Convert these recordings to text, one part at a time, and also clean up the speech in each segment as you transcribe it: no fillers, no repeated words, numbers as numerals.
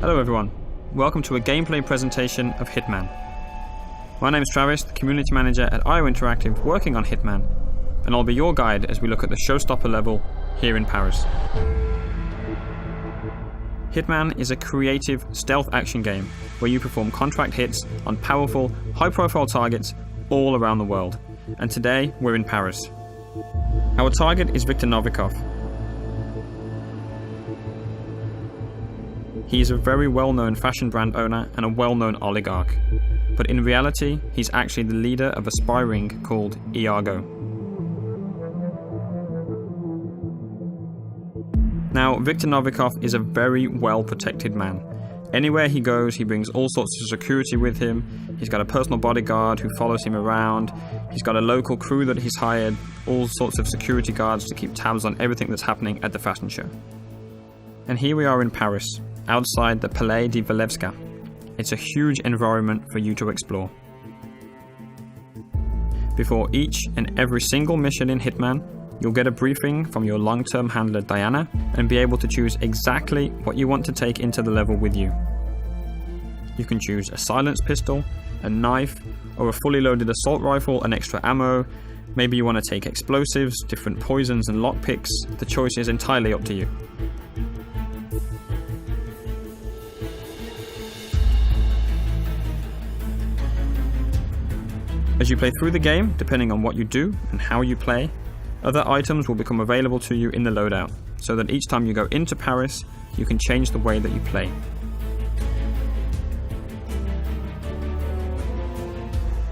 Hello everyone, welcome to a gameplay presentation of Hitman. My name is Travis, the Community Manager at IO Interactive working on Hitman, and I'll be your guide as we look at the showstopper level here in Paris. Hitman is a creative stealth action game where you perform contract hits on powerful, high-profile targets all around the world, and today we're in Paris. Our target is Viktor Novikov. He is a very well-known fashion brand owner and a well-known oligarch, but in reality, he's actually the leader of a spy ring called Iago. Now, Viktor Novikov is a very well-protected man. Anywhere he goes, he brings all sorts of security with him. He's got a personal bodyguard who follows him around. He's got a local crew that he's hired, all sorts of security guards to keep tabs on everything that's happening at the fashion show. And here we are in Paris, outside the Palais de Walewska. It's a huge environment for you to explore. Before each and every single mission in Hitman, you'll get a briefing from your long-term handler Diana and be able to choose exactly what you want to take into the level with you. You can choose a silenced pistol, a knife, or a fully loaded assault rifle and extra ammo. Maybe you want to take explosives, different poisons and lockpicks. The choice is entirely up to you. As you play through the game, depending on what you do and how you play, other items will become available to you in the loadout, so that each time you go into Paris, you can change the way that you play.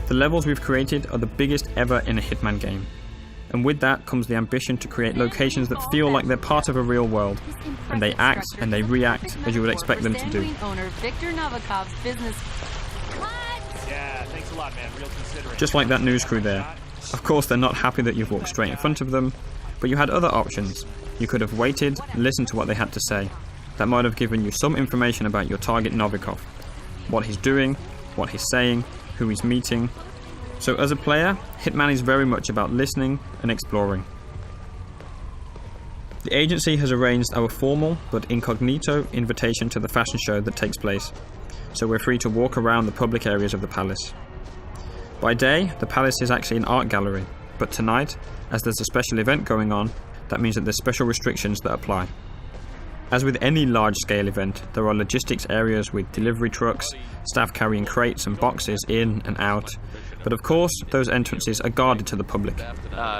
The levels we've created are the biggest ever in a Hitman game, and with that comes the ambition to create locations that feel like they're part of a real world, and they act and they react as you would expect them to do. Just like that news crew there. Of course they're not happy that you've walked straight in front of them, but you had other options. You could have waited, listened to what they had to say. That might have given you some information about your target Novikov. What he's doing, what he's saying, who he's meeting. So as a player, Hitman is very much about listening and exploring. The agency has arranged our formal but incognito invitation to the fashion show that takes place, so we're free to walk around the public areas of the palace. By day, the palace is actually an art gallery, but tonight, as there's a special event going on, that means that there's special restrictions that apply. As with any large-scale event, there are logistics areas with delivery trucks, staff carrying crates and boxes in and out, but of course, those entrances are guarded to the public.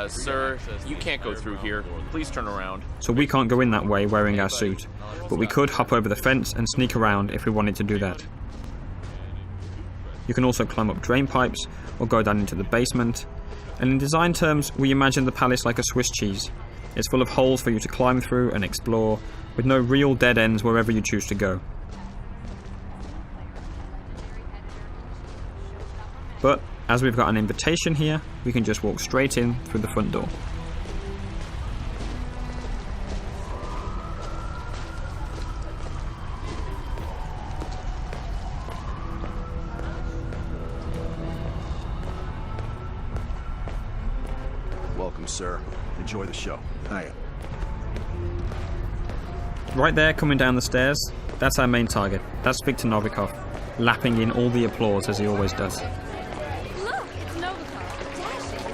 Sir, you can't go through here. Please turn around. So we can't go in that way wearing our suit, but we could hop over the fence and sneak around if we wanted to do that. You can also climb up drain pipes or go down into the basement, and in design terms we imagine the palace like a Swiss cheese. It's full of holes for you to climb through and explore, with no real dead ends wherever you choose to go. But as we've got an invitation here, we can just walk straight in through the front door. Welcome, sir. Enjoy the show. Hiya. Right there, coming down the stairs, that's our main target. That's Viktor Novikov, lapping in all the applause as he always does. Look, it's Novikov. Dashing.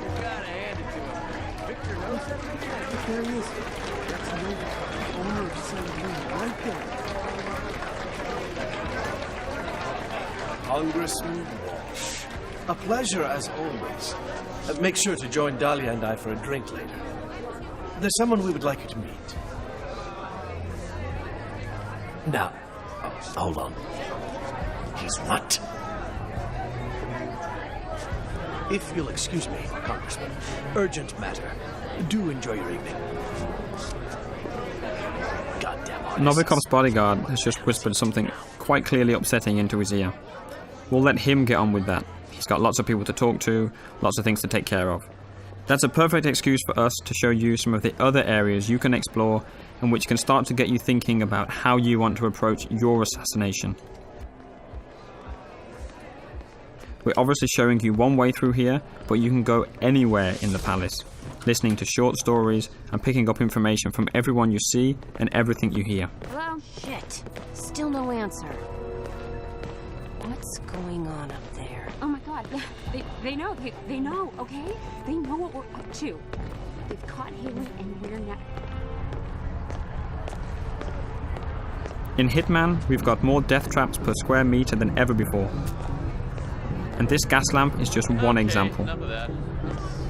You gotta hand it to him. Victor knows it. There he is. That's Novikov, owner of Saint-Louis, right there. Congressman Walsh. A pleasure as always. Make sure to join Dahlia and I for a drink later. There's someone we would like you to meet. Now, hold on. He's what? If you'll excuse me, Congressman. Urgent matter. Do enjoy your evening. Goddamn artists. Novikov's bodyguard has just whispered something quite clearly upsetting into his ear. We'll let him get on with that. He's got lots of people to talk to, lots of things to take care of. That's a perfect excuse for us to show you some of the other areas you can explore and which can start to get you thinking about how you want to approach your assassination. We're obviously showing you one way through here, but you can go anywhere in the palace. listening to short stories, and picking up information from everyone you see and everything you hear. Hello? Shit. Still no answer. What's going on up there? Oh my god, yeah. They know. They know, okay? They know what we're up to. They've caught Haley and we're not... In Hitman, we've got more death traps per square meter than ever before. And this gas lamp is just one example. Enough of that.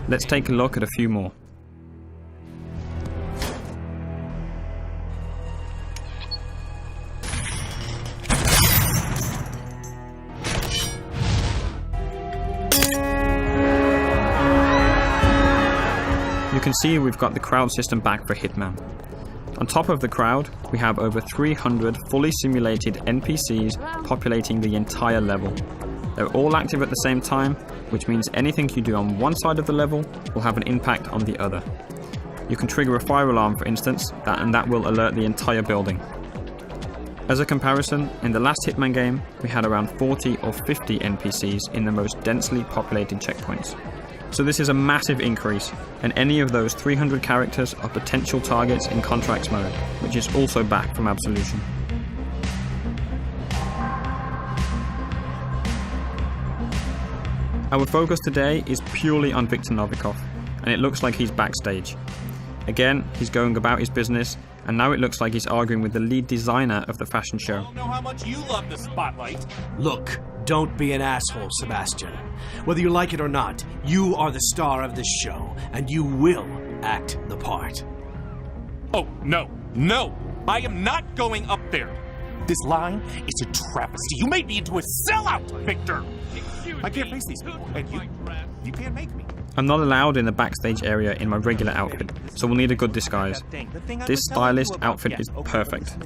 Let's take a look at a few more. You can see we've got the crowd system back for Hitman. On top of the crowd, we have over 300 fully simulated NPCs populating the entire level. They're all active at the same time, which means anything you do on one side of the level will have an impact on the other. You can trigger a fire alarm, for instance, and that will alert the entire building. As a comparison, in the last Hitman game, we had around 40 or 50 NPCs in the most densely populated checkpoints. So this is a massive increase, and any of those 300 characters are potential targets in Contracts mode, which is also back from Absolution. Our focus today is purely on Viktor Novikov, and it looks like he's backstage. Again, he's going about his business, and now it looks like he's arguing with the lead designer of the fashion show. I don't know how much you love the spotlight. Look, don't be an asshole, Sebastian. Whether you like it or not, you are the star of this show, and you will act the part. Oh, no, no! I am not going up there! This line is a travesty. You made me into a sellout, Victor! I can't face these people, and you can't make me. I'm not allowed in the backstage area in my regular outfit, so we'll need a good disguise. This stylist outfit is perfect.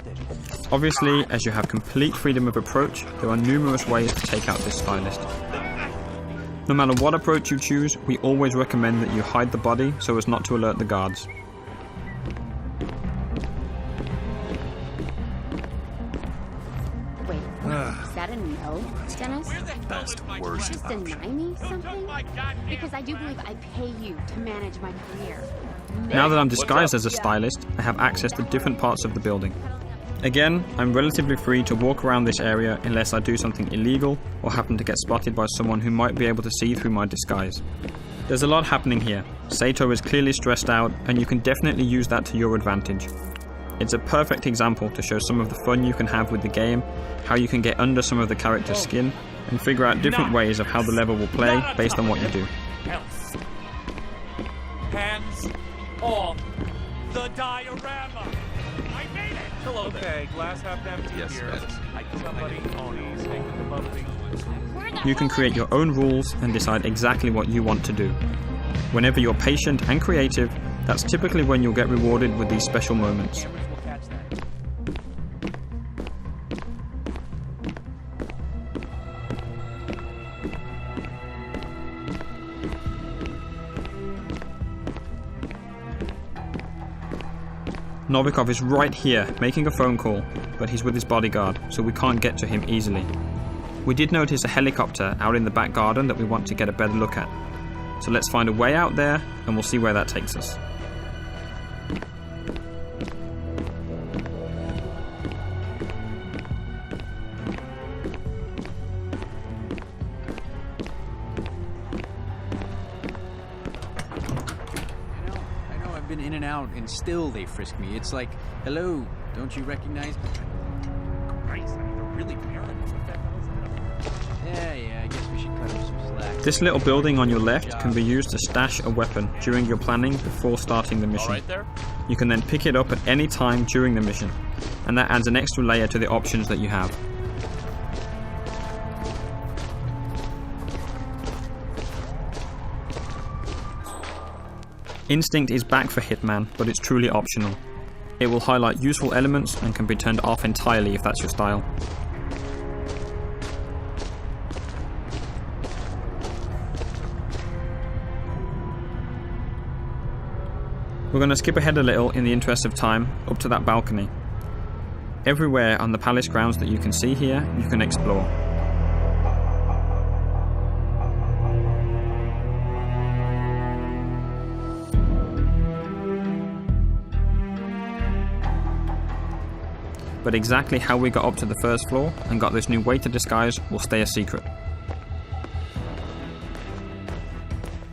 Obviously, as you have complete freedom of approach, there are numerous ways to take out this stylist. No matter what approach you choose, we always recommend that you hide the body so as not to alert the guards. Wait, is that a no, Dennis? Best, worst. Just deny me something? Because I do believe I pay you to manage my career. Now that I'm disguised as a stylist, I have access to different parts of the building. Again, I'm relatively free to walk around this area unless I do something illegal or happen to get spotted by someone who might be able to see through my disguise. There's a lot happening here. Sato is clearly stressed out, and you can definitely use that to your advantage. It's a perfect example to show some of the fun you can have with the game, how you can get under some of the character's skin, and figure out different ways of how the level will play based on what you do. Hands off the diorama! I made it! Hello Okay, there. glass half empty Yes, here. that is. Somebody ponies taking the bubbly. You can create your own rules and decide exactly what you want to do. Whenever you're patient and creative, that's typically when you'll get rewarded with these special moments. Cameras will catch that. Novikov is right here, making a phone call, but he's with his bodyguard, so we can't get to him easily. We did notice a helicopter out in the back garden that we want to get a better look at. So let's find a way out there, and we'll see where that takes us. I know, I've been in and out, and still they frisk me. It's like, hello, don't you recognize me? Christ, I mean, they're really paranoid. What the hell is that? Yeah, I guess we should cut him some slack. This little building on your left can be used to stash a weapon during your planning before starting the All mission. right there? You can then pick it up at any time during the mission, and that adds an extra layer to the options that you have. Instinct is back for Hitman, but it's truly optional. It will highlight useful elements and can be turned off entirely if that's your style. We're going to skip ahead a little in the interest of time, up to that balcony. Everywhere on the palace grounds that you can see here, you can explore. but exactly how we got up to the first floor and got this new waiter disguise will stay a secret.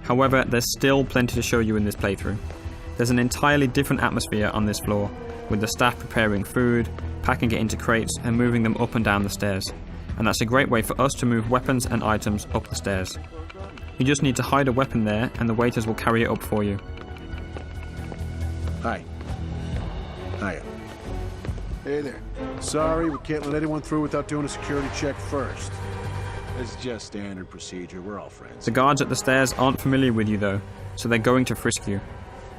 However, there's still plenty to show you in this playthrough. There's an entirely different atmosphere on this floor, with the staff preparing food, packing it into crates and moving them up and down the stairs, and that's a great way for us to move weapons and items up the stairs. You just need to hide a weapon there and the waiters will carry it up for you. Hi. Hiya. Hey there. Sorry, we can't let anyone through without doing a security check first. It's just standard procedure. We're all friends. The guards at the stairs aren't familiar with you though, so they're going to frisk you.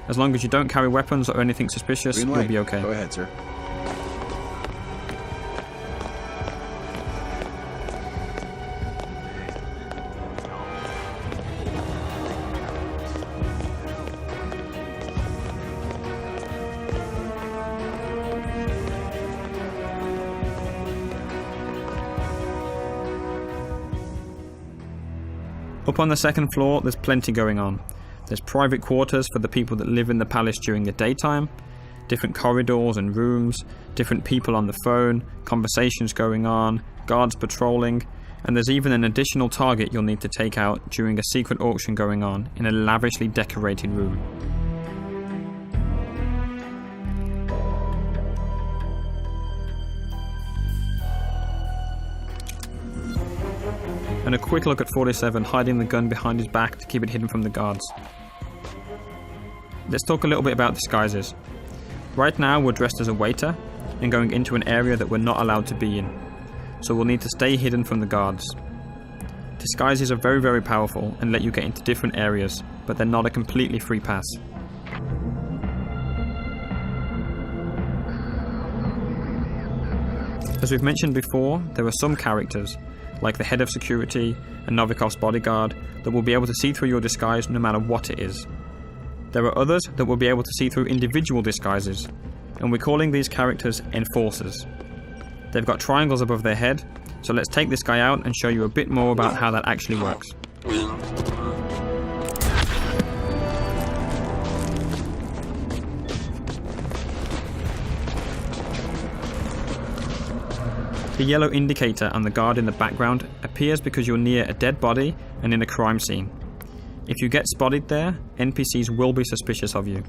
As long as you don't carry weapons or anything suspicious, you'll be okay. Go ahead, sir. Up on the second floor, there's plenty going on. There's private quarters for the people that live in the palace during the daytime, different corridors and rooms, different people on the phone, conversations going on, guards patrolling, and there's even an additional target you'll need to take out during a secret auction going on in a lavishly decorated room. And a quick look at 47 hiding the gun behind his back to keep it hidden from the guards. Let's talk a little bit about disguises. Right now we're dressed as a waiter and going into an area that we're not allowed to be in, so we'll need to stay hidden from the guards. Disguises are very, very powerful and let you get into different areas, but they're not a completely free pass. As we've mentioned before, there are some characters, like the head of security and Novikov's bodyguard, that will be able to see through your disguise no matter what it is. There are others that will be able to see through individual disguises, and we're calling these characters enforcers. They've got triangles above their head, so let's take this guy out and show you a bit more about how that actually works. The yellow indicator on the guard in the background appears because you're near a dead body and in a crime scene. If you get spotted there, NPCs will be suspicious of you.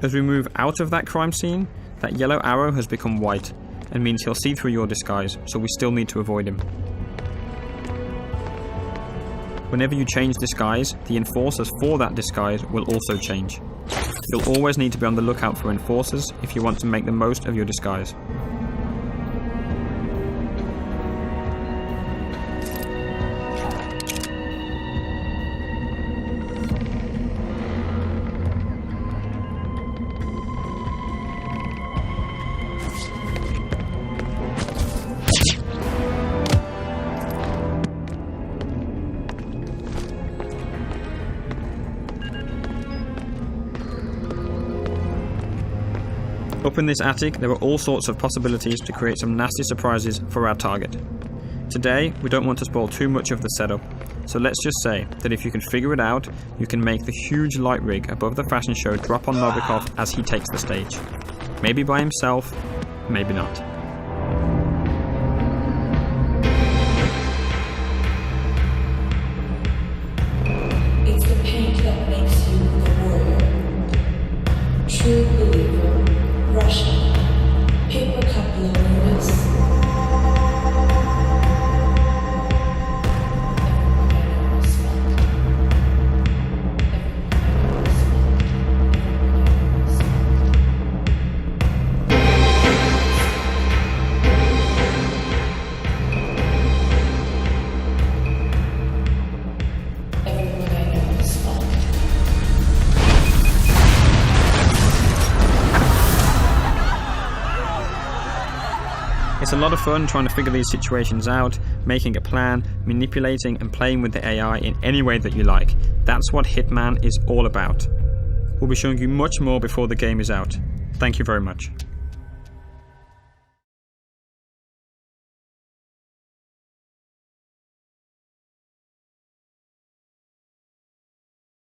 As we move out of that crime scene, that yellow arrow has become white and means he'll see through your disguise, so we still need to avoid him. Whenever you change disguise, the enforcers for that disguise will also change. You'll always need to be on the lookout for enforcers if you want to make the most of your disguise. Up in this attic, there are all sorts of possibilities to create some nasty surprises for our target. Today, we don't want to spoil too much of the setup, so let's just say that if you can figure it out, you can make the huge light rig above the fashion show drop on Novikov as he takes the stage. Maybe by himself, maybe not. It's the paint that makes you the warrior. True believer. Russian. Paper cup loneliness. It's a lot of fun trying to figure these situations out, making a plan, manipulating and playing with the AI in any way that you like. That's what Hitman is all about. We'll be showing you much more before the game is out. Thank you very much.